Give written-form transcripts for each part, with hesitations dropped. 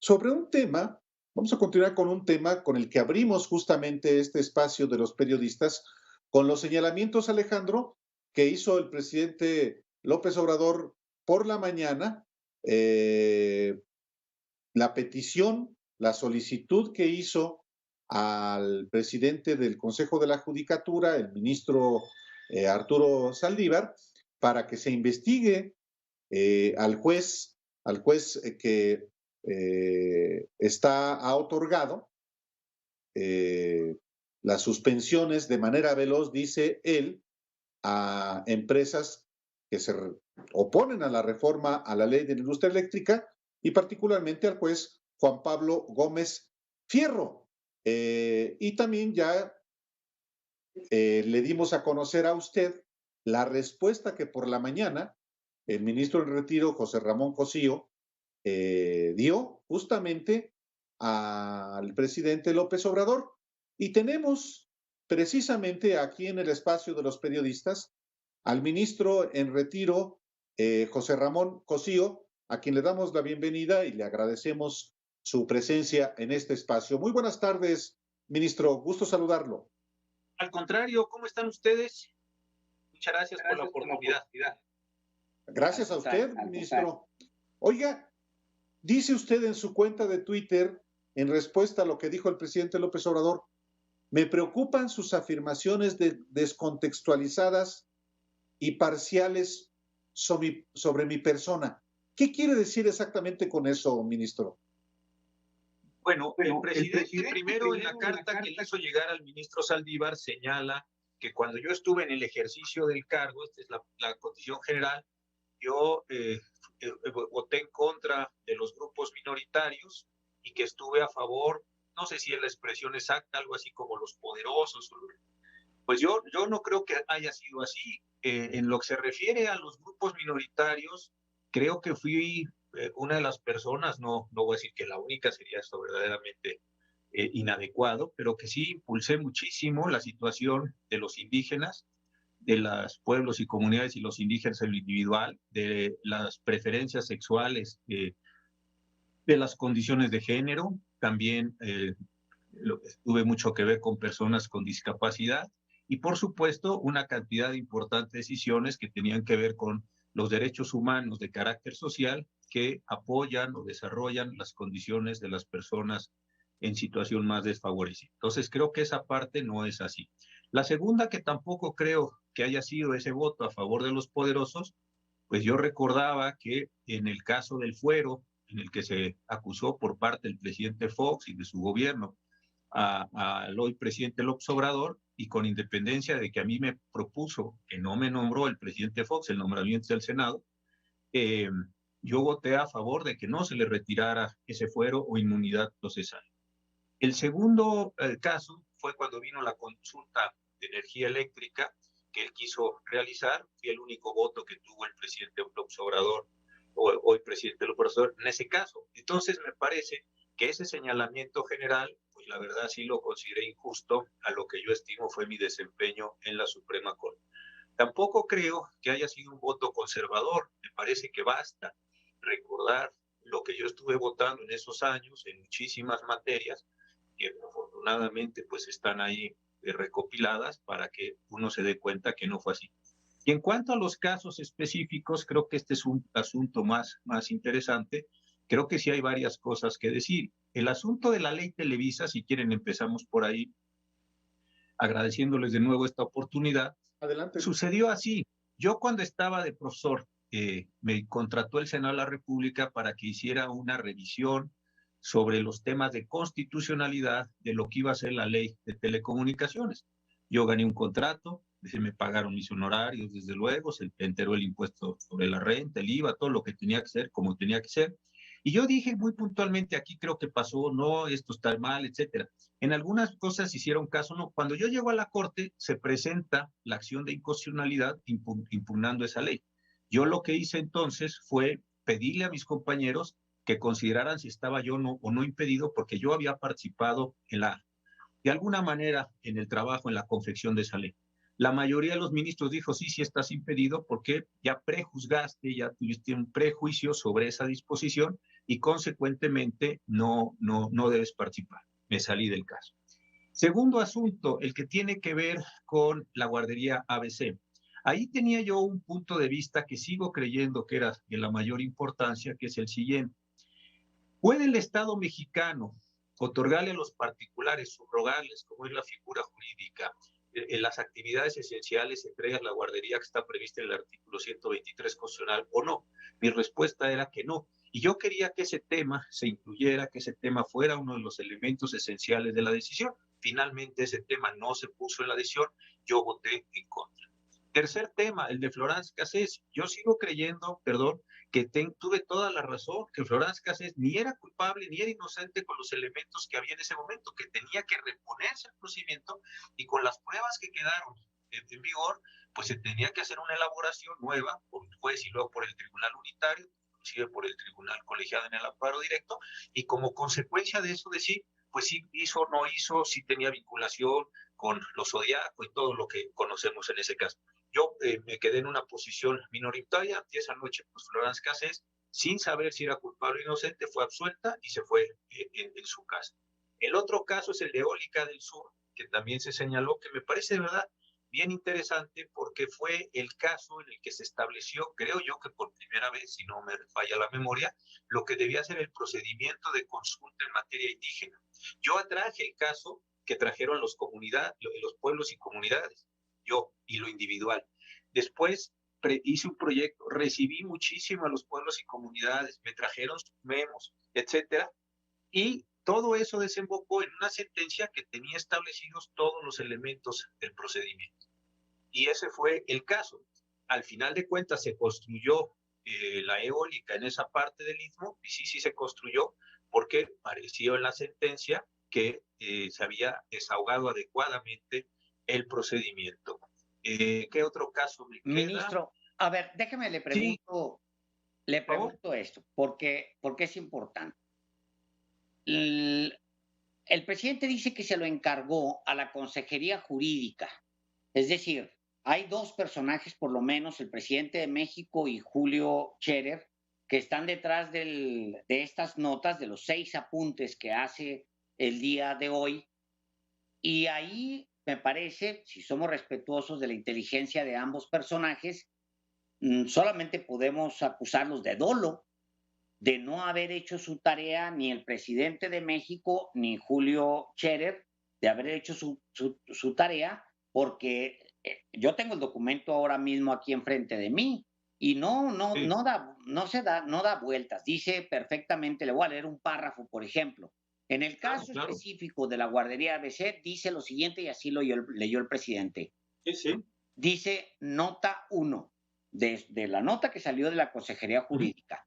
sobre un tema, vamos a continuar con un tema con el que abrimos justamente este espacio de los periodistas, con los señalamientos, Alejandro, que hizo el presidente López Obrador por la mañana, eh, la petición, la solicitud que hizo al presidente del Consejo de la Judicatura, el ministro Arturo Saldívar, para que se investigue al juez que ha otorgado eh, las suspensiones de manera veloz, dice él, a empresas que se oponen a la reforma a la ley de la industria eléctrica y particularmente al juez Juan Pablo Gómez Fierro. Y también ya le dimos a conocer a usted la respuesta que por la mañana el ministro en retiro, José Ramón Cosío, dio justamente al presidente López Obrador. Y tenemos precisamente aquí en el espacio de los periodistas al ministro en retiro, José Ramón Cosío, a quien le damos la bienvenida y le agradecemos su presencia en este espacio. Muy buenas tardes, ministro. Gusto saludarlo. Al contrario, ¿cómo están ustedes? Muchas gracias por la oportunidad. Gracias a usted, ministro. Oiga, dice usted en su cuenta de Twitter, en respuesta a lo que dijo el presidente López Obrador, me preocupan sus afirmaciones descontextualizadas y parciales sobre mi persona. ¿Qué quiere decir exactamente con eso, ministro? Bueno, el presidente primero en la carta que le hizo llegar al ministro Saldívar señala que cuando yo estuve en el ejercicio del cargo, esta es la condición general, yo voté en contra de los grupos minoritarios y que estuve a favor, no sé si es la expresión exacta, algo así como los poderosos. Pues yo no creo que haya sido así. En lo que se refiere a los grupos minoritarios, creo que fui una de las personas, no voy a decir que la única, sería esto verdaderamente inadecuado, pero que sí impulsé muchísimo la situación de los indígenas, de los pueblos y comunidades y los indígenas en lo individual, de las preferencias sexuales, de las condiciones de género, también tuve mucho que ver con personas con discapacidad y por supuesto una cantidad importante de decisiones que tenían que ver con los derechos humanos de carácter social que apoyan o desarrollan las condiciones de las personas en situación más desfavorecida. Entonces creo que esa parte no es así. La segunda, que tampoco creo que haya sido ese voto a favor de los poderosos, pues yo recordaba que en el caso del fuero, en el que se acusó por parte del presidente Fox y de su gobierno al hoy presidente López Obrador, y con independencia de que a mí me propuso, que no me nombró el presidente Fox, el nombramiento del Senado, eh, yo voté a favor de que no se le retirara ese fuero o inmunidad procesal. El segundo caso fue cuando vino la consulta de energía eléctrica que él quiso realizar. Fui el único voto que tuvo el presidente López Obrador, o hoy presidente López Obrador, en ese caso. Entonces me parece que ese señalamiento general, pues la verdad sí lo consideré injusto a lo que yo estimo fue mi desempeño en la Suprema Corte. Tampoco creo que haya sido un voto conservador. Me parece que basta recordar lo que yo estuve votando en esos años en muchísimas materias que afortunadamente pues están ahí recopiladas para que uno se dé cuenta que no fue así. Y en cuanto a los casos específicos, creo que este es un asunto más interesante. Creo que sí hay varias cosas que decir. El asunto de la ley Televisa, si quieren empezamos por ahí, agradeciéndoles de nuevo esta oportunidad. Adelante. Sucedió así. Yo cuando estaba de profesor, me contrató el Senado de la República para que hiciera una revisión sobre los temas de constitucionalidad de lo que iba a ser la ley de telecomunicaciones. Yo gané un contrato, se me pagaron mis honorarios, desde luego, se enteró el impuesto sobre la renta, el IVA, todo lo que tenía que ser, como tenía que ser. Y yo dije muy puntualmente, aquí creo que pasó, no, esto está mal, etcétera. En algunas cosas hicieron caso, no. Cuando yo llego a la Corte, se presenta la acción de inconstitucionalidad impugnando esa ley. Yo lo que hice entonces fue pedirle a mis compañeros que consideraran si estaba yo o no impedido, porque yo había participado de alguna manera en el trabajo, en la confección de esa ley. La mayoría de los ministros dijo, sí estás impedido porque ya prejuzgaste, ya tuviste un prejuicio sobre esa disposición y consecuentemente no debes participar. Me salí del caso. Segundo asunto, el que tiene que ver con la guardería ABC. Ahí tenía yo un punto de vista que sigo creyendo que era de la mayor importancia, que es el siguiente. ¿Puede el Estado mexicano otorgarle a los particulares, subrogarles, como es la figura jurídica, en las actividades esenciales, entre ellas la guardería que está prevista en el artículo 123 constitucional, o no? Mi respuesta era que no. Y yo quería que ese tema se incluyera, que ese tema fuera uno de los elementos esenciales de la decisión. Finalmente ese tema no se puso en la decisión, yo voté en contra. Tercer tema, el de Florence Cassés. Yo sigo creyendo, perdón, que tuve toda la razón, que Florence Cassés ni era culpable ni era inocente con los elementos que había en ese momento, que tenía que reponerse el procedimiento y con las pruebas que quedaron en vigor, pues se tenía que hacer una elaboración nueva por el juez y luego por el tribunal unitario, inclusive por el tribunal colegiado en el amparo directo, y como consecuencia de eso decir, pues sí hizo, no hizo, sí tenía vinculación con los Zodiaco y todo lo que conocemos en ese caso. Yo me quedé en una posición minoritaria y esa noche, pues Florence Cassés, sin saber si era culpable o inocente, fue absuelta y se fue en su casa. El otro caso es el de Eólica del Sur, que también se señaló, que me parece de verdad bien interesante porque fue el caso en el que se estableció, creo yo que por primera vez, si no me falla la memoria, lo que debía ser el procedimiento de consulta en materia indígena. Yo atraje el caso que trajeron los pueblos y comunidades, yo y lo individual. Después hice un proyecto, recibí muchísimo a los pueblos y comunidades, me trajeron sus memos, etcétera, y todo eso desembocó en una sentencia que tenía establecidos todos los elementos del procedimiento. Y ese fue el caso. Al final de cuentas se construyó la eólica en esa parte del istmo, y sí se construyó, porque pareció en la sentencia que se había desahogado adecuadamente el procedimiento. ¿Qué otro caso me queda? Ministro, a ver, déjeme le pregunto, sí, le pregunto esto, porque es importante. El presidente dice que se lo encargó a la Consejería Jurídica, es decir, hay dos personajes, por lo menos, el presidente de México y Julio Scherer, que están detrás de estas notas, de los 6 apuntes que hace el día de hoy. Y ahí, me parece, si somos respetuosos de la inteligencia de ambos personajes, solamente podemos acusarlos de dolo, de no haber hecho su tarea ni el presidente de México ni Julio Scherer, de haber hecho su tarea, porque yo tengo el documento ahora mismo aquí enfrente de mí y no da vueltas. Dice perfectamente, le voy a leer un párrafo, por ejemplo. En el caso específico de la guardería ABC, dice lo siguiente, y así lo leyó el presidente. Sí. Dice nota 1, de la nota que salió de la Consejería Jurídica.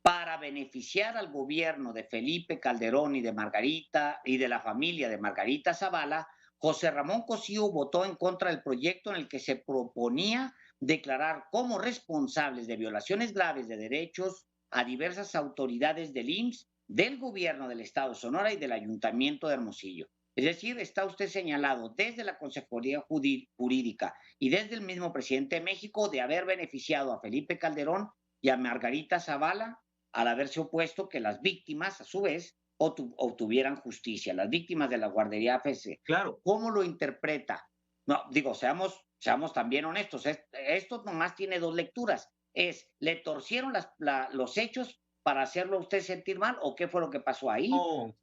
Para beneficiar al gobierno de Felipe Calderón y de Margarita y de la familia de Margarita Zavala, José Ramón Cosío votó en contra del proyecto en el que se proponía declarar como responsables de violaciones graves de derechos a diversas autoridades del IMSS, del gobierno del Estado de Sonora y del Ayuntamiento de Hermosillo. Es decir, está usted señalado desde la Consejería Jurídica y desde el mismo presidente de México de haber beneficiado a Felipe Calderón y a Margarita Zavala al haberse opuesto que las víctimas, a su vez, obtuvieran justicia, las víctimas de la guardería ABC. Claro. ¿Cómo lo interpreta? No, digo, seamos también honestos. Esto nomás tiene dos lecturas. ¿Le torcieron los hechos para hacerlo a usted sentir mal o qué fue lo que pasó ahí? No.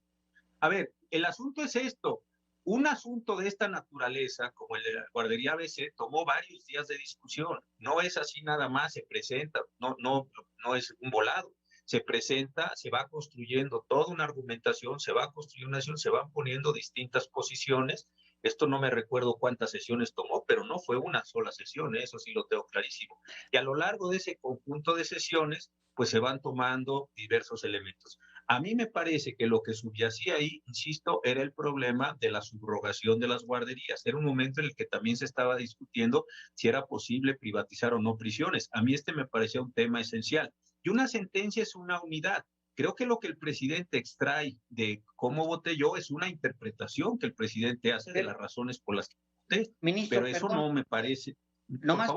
A ver, el asunto es esto. Un asunto de esta naturaleza, como el de la guardería ABC, tomó varios días de discusión. No es así nada más, se presenta, no es un volado. Se presenta, se va construyendo toda una argumentación, se va construyendo una acción, se van poniendo distintas posiciones. Esto no me recuerdo cuántas sesiones tomó, pero no fue una sola sesión, eso sí lo tengo clarísimo. Y a lo largo de ese conjunto de sesiones, pues se van tomando diversos elementos. A mí me parece que lo que subyacía ahí, insisto, era el problema de la subrogación de las guarderías. Era un momento en el que también se estaba discutiendo si era posible privatizar o no prisiones. A mí me parecía un tema esencial. Y una sentencia es una unidad. Creo que lo que el presidente extrae de cómo voté yo es una interpretación que el presidente hace de las razones por las que voté. Ministro, pero eso no me parece. No más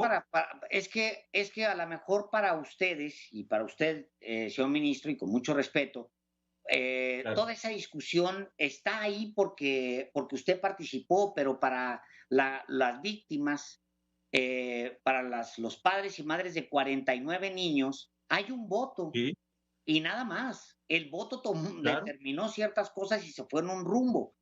es que a lo mejor para ustedes y para usted, señor ministro, y con mucho respeto, Claro. toda esa discusión está ahí porque usted participó, pero para las víctimas, para los padres y madres de 49 niños, hay un voto Sí, y nada más. El voto claro, determinó ciertas cosas y se fue en un rumbo.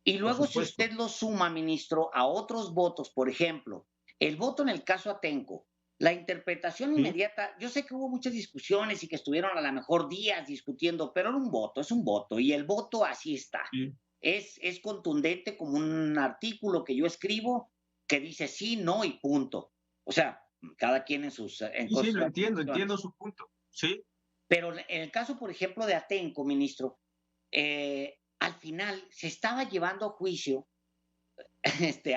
Y por luego, si supuesto. usted lo suma, ministro, a otros votos, por ejemplo, el voto en el caso Atenco, la interpretación Sí, inmediata, yo sé que hubo muchas discusiones y que estuvieron a lo mejor días discutiendo, pero era un voto, es un voto, y el voto así está. sí. Es contundente como un artículo que yo escribo que dice sí, no y punto. O sea, cada quien Sí, sí, sus lo entiendo, entiendo atribuciones. su punto. Sí, Pero en el caso, por ejemplo, de Atenco, ministro, al final se estaba llevando a juicio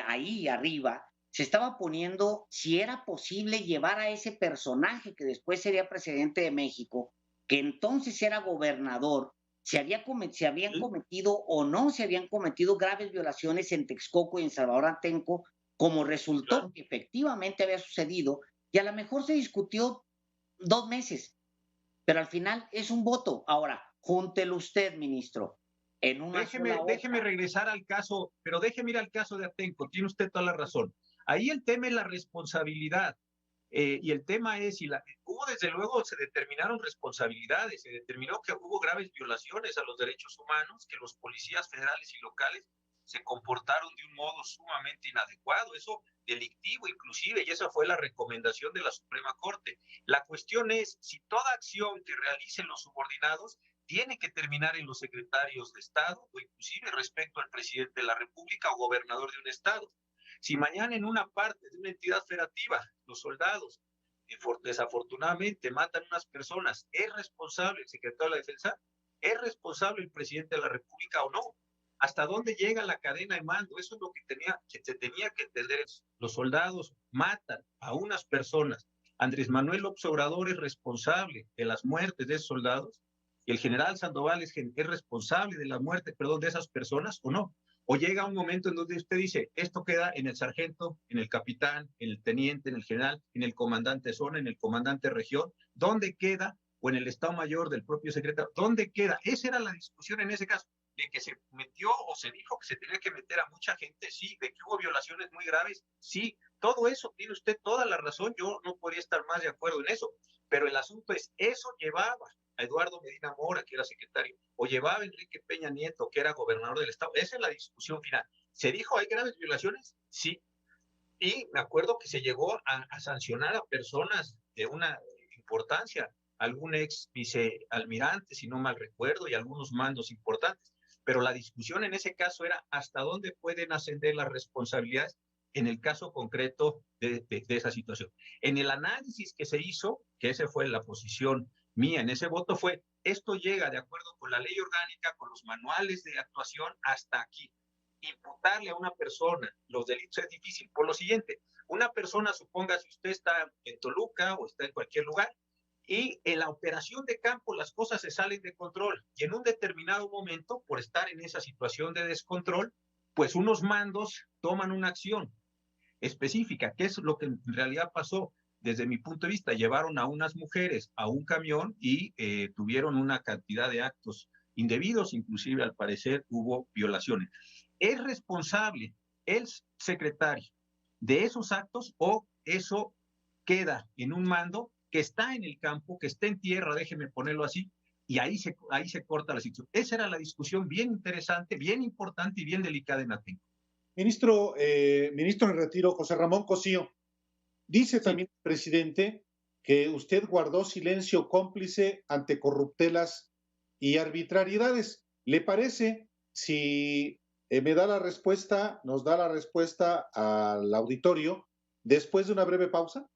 ahí arriba, se estaba poniendo si era posible llevar a ese personaje que después sería presidente de México, que entonces era gobernador, se habían sí, cometido o no se habían cometido graves violaciones en Texcoco y en Salvador Atenco, como resultó claro. que efectivamente había sucedido, y a lo mejor se discutió 2 meses, pero al final es un voto. Ahora, júntelo usted, ministro, en una sola Déjeme hoja. regresar al caso, pero déjeme ir al caso de Atenco, tiene usted toda la razón. Ahí el tema es la responsabilidad. Y el tema es, hubo desde luego, se determinaron responsabilidades, se determinó que hubo graves violaciones a los derechos humanos, que los policías federales y locales se comportaron de un modo sumamente inadecuado, eso delictivo inclusive, y esa fue la recomendación de la Suprema Corte. La cuestión es si toda acción que realicen los subordinados tiene que terminar en los secretarios de Estado o inclusive respecto al presidente de la República o gobernador de un Estado. Si mañana en una parte de una entidad federativa los soldados desafortunadamente matan unas personas, ¿es responsable el secretario de la Defensa? ¿Es responsable el presidente de la República o no? ¿Hasta dónde llega la cadena de mando? Eso es lo que se tenía que entender. Los soldados matan a unas personas. Andrés Manuel López Obrador es responsable de las muertes de esos soldados y el general Sandoval es responsable de la muerte, perdón, de esas personas o no. O llega un momento en donde usted dice, esto queda en el sargento, en el capitán, en el teniente, en el general, en el comandante zona, en el comandante región, ¿dónde queda? O en el estado mayor del propio secretario, ¿dónde queda? Esa era la discusión en ese caso, de que se metió o se dijo que se tenía que meter a mucha gente, sí, de que hubo violaciones muy graves, sí, todo eso tiene usted toda la razón, yo no podría estar más de acuerdo en eso, pero el asunto es, eso llevaba a Eduardo Medina Mora, que era secretario, o llevaba a Enrique Peña Nieto, que era gobernador del estado. Esa es la discusión final. ¿Se dijo hay graves violaciones? Sí. Y me acuerdo que se llegó a sancionar a personas de una importancia, algún ex vicealmirante, si no mal recuerdo, y algunos mandos importantes. Pero la discusión en ese caso era hasta dónde pueden ascender las responsabilidades en el caso concreto de esa situación. En el análisis que se hizo, que esa fue la posición mía en ese voto, fue esto llega de acuerdo con la ley orgánica, con los manuales de actuación hasta aquí. Imputarle a una persona los delitos es difícil. Por lo siguiente, una persona, suponga si usted está en Toluca o está en cualquier lugar, y en la operación de campo las cosas se salen de control y en un determinado momento, por estar en esa situación de descontrol, pues unos mandos toman una acción específica. ¿Qué es lo que en realidad pasó? Desde mi punto de vista, llevaron a unas mujeres a un camión y tuvieron una cantidad de actos indebidos, inclusive al parecer hubo violaciones. ¿Es responsable el secretario de esos actos o eso queda en un mando que está en el campo, que está en tierra, déjeme ponerlo así, y ahí se corta la situación? Esa era la discusión bien interesante, bien importante y bien delicada en Atenco. Ministro en retiro, José Ramón Cosío, dice Sí. también el presidente que usted guardó silencio cómplice ante corruptelas y arbitrariedades. ¿Le parece si me da la respuesta, nos da la respuesta al auditorio después de una breve pausa?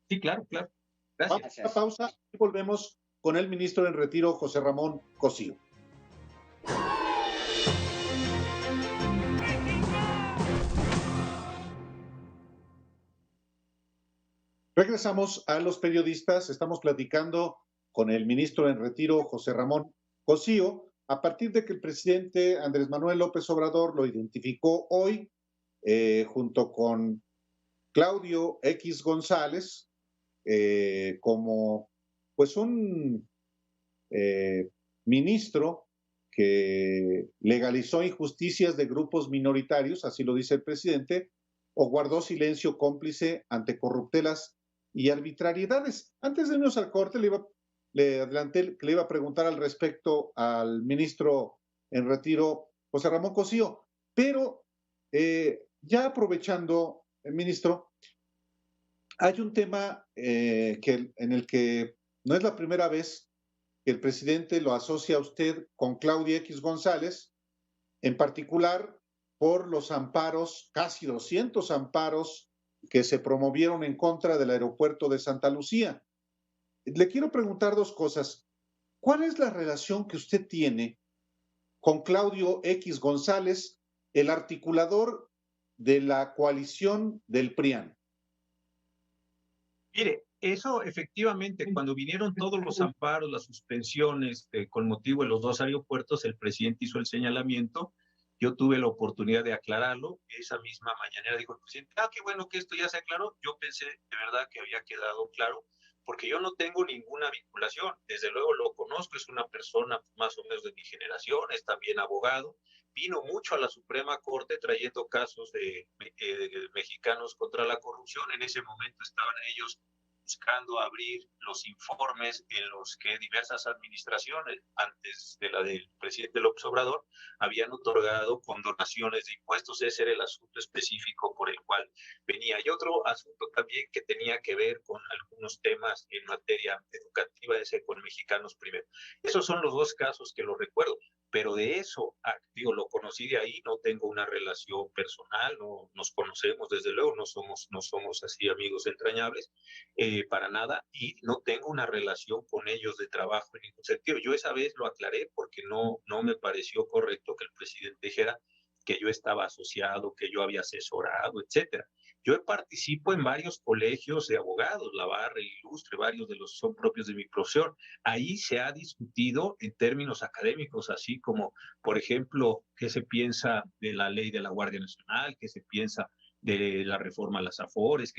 Sí, claro, claro. Vamos Gracias. a una pausa y volvemos con el ministro en retiro, José Ramón Cosío. Regresamos a los periodistas. Estamos platicando con el ministro en retiro, José Ramón Cosío, a partir de que el presidente Andrés Manuel López Obrador lo identificó hoy junto con Claudio X González como pues un ministro que legalizó injusticias de grupos minoritarios, así lo dice el presidente, o guardó silencio cómplice ante corruptelas y arbitrariedades. Antes de irnos al corte, le adelanté que le iba a preguntar al respecto al ministro en retiro, José Ramón Cosío, pero ya aprovechando, ministro, hay un tema en el que no es la primera vez que el presidente lo asocia a usted con Claudia X González, en particular por los amparos, casi 200 amparos que se promovieron en contra del aeropuerto de Santa Lucía. Le quiero preguntar dos cosas. ¿Cuál es la relación que usted tiene con Claudio X González, el articulador de la coalición del PRIAN? Mire, eso efectivamente, cuando vinieron todos los amparos, las suspensiones con motivo de los dos aeropuertos, el presidente hizo el señalamiento. Yo tuve la oportunidad de aclararlo. Esa misma mañanera dijo el presidente, qué bueno que esto ya se aclaró. Yo pensé de verdad que había quedado claro, porque yo no tengo ninguna vinculación. Desde luego lo conozco, es una persona más o menos de mi generación, es también abogado. Vino mucho a la Suprema Corte trayendo casos de mexicanos contra la corrupción. En ese momento estaban ellos buscando abrir los informes en los que diversas administraciones, antes de la del presidente López Obrador, habían otorgado condonaciones de impuestos. Ese era el asunto específico por el cual venía. Y otro asunto también que tenía que ver con algunos temas en materia educativa, ese con Mexicanos Primero. Esos son los dos casos que lo recuerdo. Pero de eso, lo conocí de ahí, no tengo una relación personal, no nos conocemos desde luego, no somos así amigos entrañables, para nada, y no tengo una relación con ellos de trabajo en ningún sentido. Yo esa vez lo aclaré porque no me pareció correcto que el presidente dijera que yo estaba asociado, que yo había asesorado, etcétera. Yo participo en varios colegios de abogados, la Barra, el Ilustre, varios de los son propios de mi profesión. Ahí se ha discutido en términos académicos, así como, por ejemplo, qué se piensa de la ley de la Guardia Nacional, qué se piensa de la reforma a las AFORES,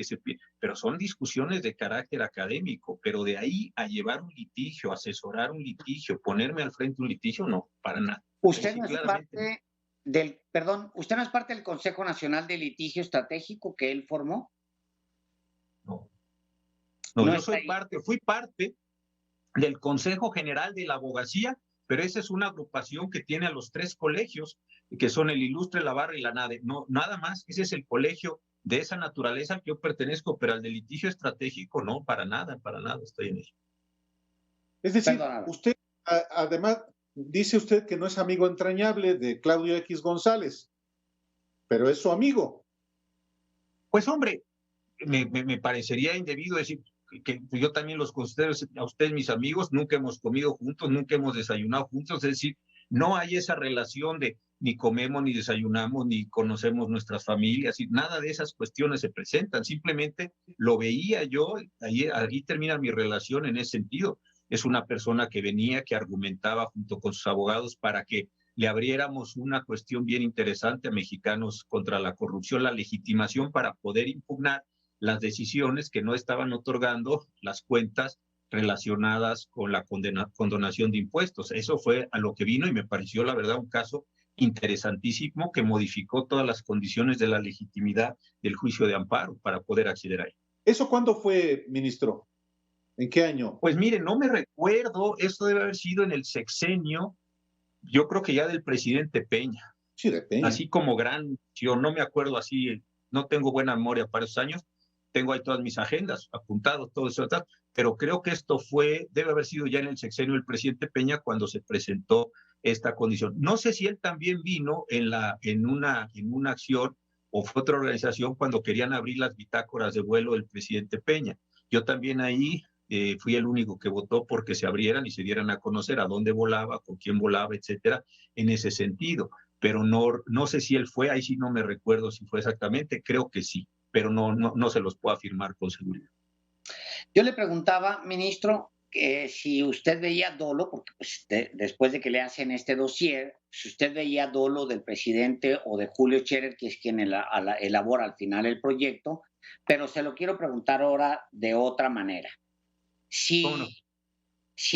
pero son discusiones de carácter académico, pero de ahí a llevar un litigio, asesorar un litigio, ponerme al frente de un litigio, no, para nada. Usted no es parte ¿usted no es parte del Consejo Nacional de Litigio Estratégico que él formó? No, yo fui parte del Consejo General de la Abogacía, pero esa es una agrupación que tiene a los tres colegios, que son el Ilustre, la Barra y la NADE. No, nada más, ese es el colegio de esa naturaleza que yo pertenezco, pero al de litigio estratégico no, para nada estoy en ello. Es decir, usted, además, dice usted que no es amigo entrañable de Claudio X González, pero es su amigo. Pues hombre, me parecería indebido decir que yo también los considero a ustedes mis amigos, nunca hemos comido juntos, nunca hemos desayunado juntos, es decir, no hay esa relación de ni comemos, ni desayunamos, ni conocemos nuestras familias, y nada de esas cuestiones se presentan, simplemente lo veía yo, ahí termina mi relación en ese sentido. Es una persona que venía, que argumentaba junto con sus abogados para que le abriéramos una cuestión bien interesante a Mexicanos contra la corrupción, la legitimación para poder impugnar las decisiones que no estaban otorgando las cuentas relacionadas con la condonación de impuestos. Eso fue a lo que vino y me pareció, la verdad, un caso interesantísimo que modificó todas las condiciones de la legitimidad del juicio de amparo para poder acceder a él. ¿Eso cuándo fue, ministro? ¿En qué año? Pues mire, no me recuerdo, esto debe haber sido en el sexenio, yo creo que ya del presidente Peña. Sí, de Peña. Así como yo no me acuerdo así, no tengo buena memoria para esos años, tengo ahí todas mis agendas, apuntados, todo eso, pero creo que esto debe haber sido ya en el sexenio del presidente Peña cuando se presentó esta condición. No sé si él también vino en una acción o fue otra organización cuando querían abrir las bitácoras de vuelo del presidente Peña. Yo también ahí fui el único que votó porque se abrieran y se dieran a conocer a dónde volaba, con quién volaba, etcétera, en ese sentido. Pero no sé si él fue, ahí sí no me recuerdo si fue exactamente, creo que sí, pero no se los puedo afirmar con seguridad. Yo le preguntaba, ministro, que si usted veía dolo, porque pues, después de que le hacen este dossier, si usted veía dolo del presidente o de Julio Scherer, que es quien elabora al final el proyecto, pero se lo quiero preguntar ahora de otra manera. Si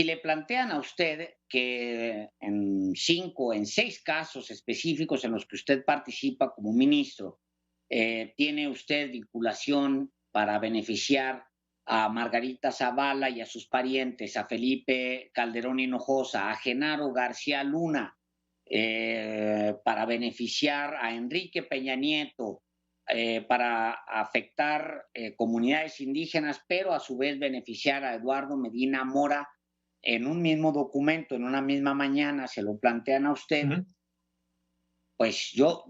le plantean a usted que en 6 casos específicos en los que usted participa como ministro, tiene usted vinculación para beneficiar a Margarita Zavala y a sus parientes, a Felipe Calderón Hinojosa, a Genaro García Luna, para beneficiar a Enrique Peña Nieto, para afectar comunidades indígenas, pero a su vez beneficiar a Eduardo Medina Mora, en un mismo documento, en una misma mañana, se lo plantean a usted, pues yo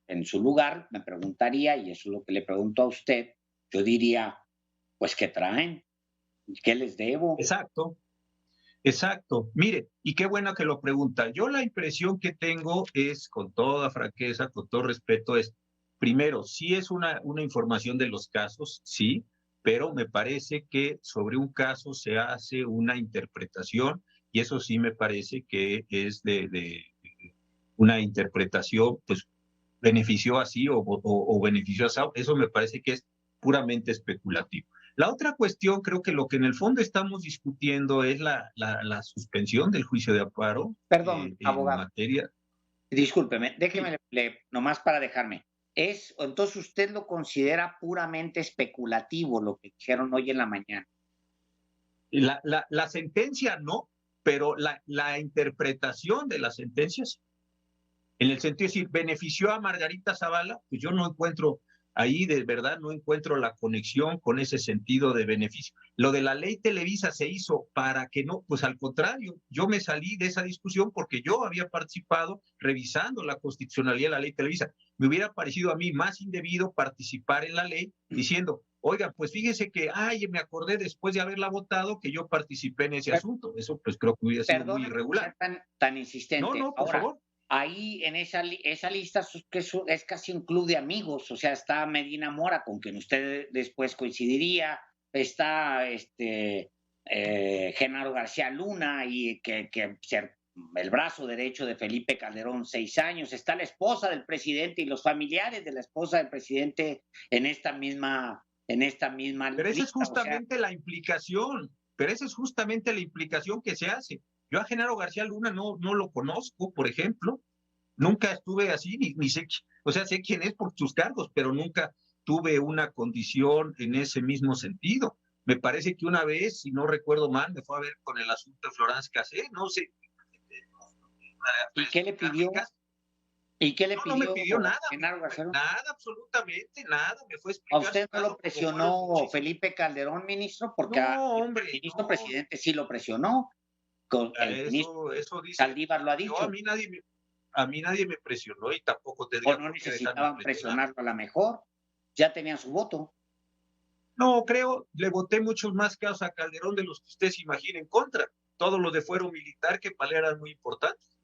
en su lugar me preguntaría, y eso es lo que le pregunto a usted, yo diría, pues, ¿qué traen? ¿Qué les debo? Exacto. Mire, y qué bueno que lo pregunta. Yo la impresión que tengo es, con toda franqueza, con todo respeto, es, primero, sí es una información de los casos, sí, pero me parece que sobre un caso se hace una interpretación, y eso sí me parece que es de una interpretación, pues, benefició así o benefició así. Eso me parece que es puramente especulativo. La otra cuestión, creo que lo que en el fondo estamos discutiendo es la suspensión del juicio de amparo. Perdón, en abogado. materia. Discúlpeme, déjeme, nomás para dejarme. Entonces usted lo considera puramente especulativo lo que dijeron hoy en la mañana. La sentencia no, pero la interpretación de las sentencias, en el sentido de decir, benefició a Margarita Zavala, pues yo no encuentro ahí, de verdad, no encuentro la conexión con ese sentido de beneficio. Lo de la ley Televisa se hizo para que no, pues al contrario, yo me salí de esa discusión porque yo había participado revisando la constitucionalidad de la ley Televisa. Me hubiera parecido a mí más indebido participar en la ley diciendo, oiga, pues fíjese que, me acordé después de haberla votado que yo participé en ese asunto. Eso pues creo que hubiera sido muy irregular. Tan insistente. No, por favor. Ahí en esa lista que es casi un club de amigos, o sea, está Medina Mora, con quien usted después coincidiría, está Genaro García Luna, y que ser el brazo derecho de Felipe Calderón 6 años, está la esposa del presidente y los familiares de la esposa del presidente en esta misma Pero esa es justamente la implicación, que se hace. Yo a Genaro García Luna no lo conozco, por ejemplo. Nunca estuve así, ni sé, o sea, sé quién es por sus cargos, pero nunca tuve una condición en ese mismo sentido. Me parece que una vez, si no recuerdo mal, me fue a ver con el asunto de Florence Cassé, no sé. ¿Y qué le pidió? ¿Y qué le pidió? No me pidió nada. Nada, absolutamente nada. Me fue a explicar. ¿A usted no lo presionó Felipe Calderón, ministro? Porque hombre, el ministro presidente sí lo presionó. Eso dice. Saldívar lo ha dicho. A mí nadie me presionó y tampoco tendría. O no necesitaban presionarlo, a lo mejor. Ya tenían su voto. No, creo, le voté muchos más casos a Calderón de los que usted se imagina en contra. Todos los de fuero militar, que para él eran muy importantes.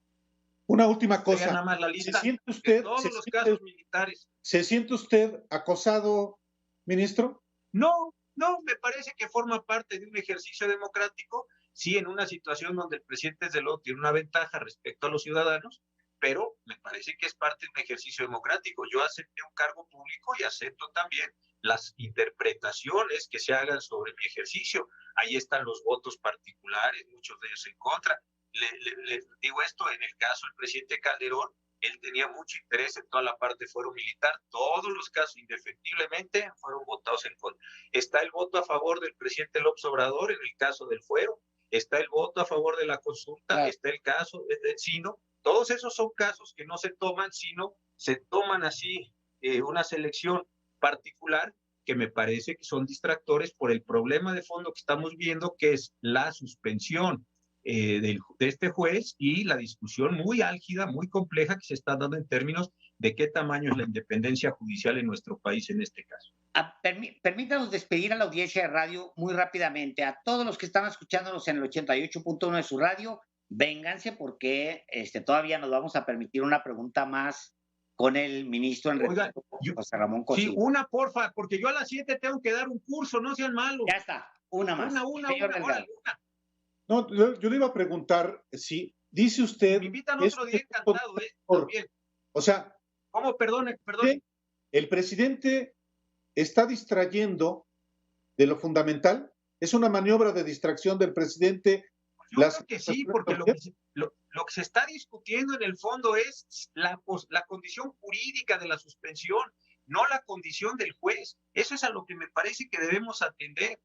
Una última cosa. Nada más la lista. ¿Se siente usted, todos los casos militares. ¿Se siente usted acosado, ministro? No, me parece que forma parte de un ejercicio democrático. Sí, en una situación donde el presidente desde luego tiene una ventaja respecto a los ciudadanos, pero me parece que es parte de un ejercicio democrático. Yo acepté un cargo público y acepto también las interpretaciones que se hagan sobre mi ejercicio. Ahí están los votos particulares, muchos de ellos en contra. Le digo esto, en el caso del presidente Calderón, él tenía mucho interés en toda la parte de fuero militar. Todos los casos, indefectiblemente, fueron votados en contra. Está el voto a favor del presidente López Obrador en el caso del fuero. Está el voto a favor de la consulta. Claro. Está el caso de Sino. Todos esos son casos que no se toman, sino se toman así una selección particular que me parece que son distractores por el problema de fondo que estamos viendo, que es la suspensión de este juez y la discusión muy álgida, muy compleja que se está dando en términos de qué tamaño es la independencia judicial en nuestro país en este caso. Permítanos despedir a la audiencia de radio muy rápidamente. A todos los que están escuchándonos en el 88.1 de su radio, vénganse porque todavía nos vamos a permitir una pregunta más con el ministro Oiga, José Ramón Cosío. Sí, una porfa, porque yo a las 7 tengo que dar un curso, no sean malos. Ya está, una más. Una. No, yo le iba a preguntar si dice usted. Me invitan otro día, encantado, también. O sea. ¿Cómo? Perdone. El presidente está distrayendo de lo fundamental. Es una maniobra de distracción del presidente. Yo creo que sí, porque lo que se está discutiendo en el fondo es la condición jurídica de la suspensión, no la condición del juez. Eso es a lo que me parece que debemos atender.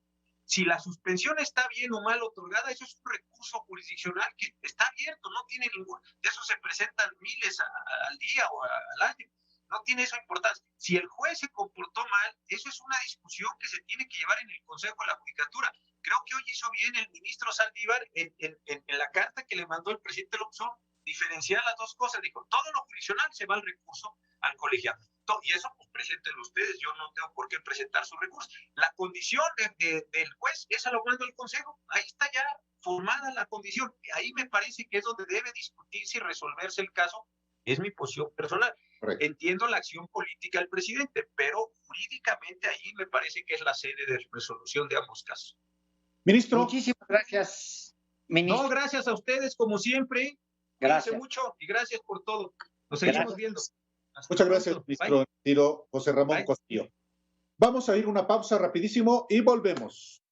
Si la suspensión está bien o mal otorgada, eso es un recurso jurisdiccional que está abierto, no tiene ningún, de eso se presentan miles al día o al año, no tiene esa importancia. Si el juez se comportó mal, eso es una discusión que se tiene que llevar en el Consejo de la Judicatura. Creo que hoy hizo bien el ministro Saldívar en la carta que le mandó el presidente López Obrador, diferenciar las dos cosas. Dijo, todo lo jurisdiccional se va al recurso al colegiado. Y eso, pues, preséntenlo ustedes, yo no tengo por qué presentar su recurso. La condición del juez, esa lo manda el Consejo, ahí está ya formada la condición. Ahí me parece que es donde debe discutirse y resolverse el caso. Es mi posición personal. Correcto. Entiendo la acción política del presidente, pero jurídicamente ahí me parece que es la sede de resolución de ambos casos. Ministro. Muchísimas gracias, ministro. No, gracias a ustedes, como siempre. Gracias mucho y gracias por todo. Nos seguimos viendo. Muchas gracias, ministro Tiro José Ramón Costillo. Vamos a ir a una pausa rapidísimo y volvemos.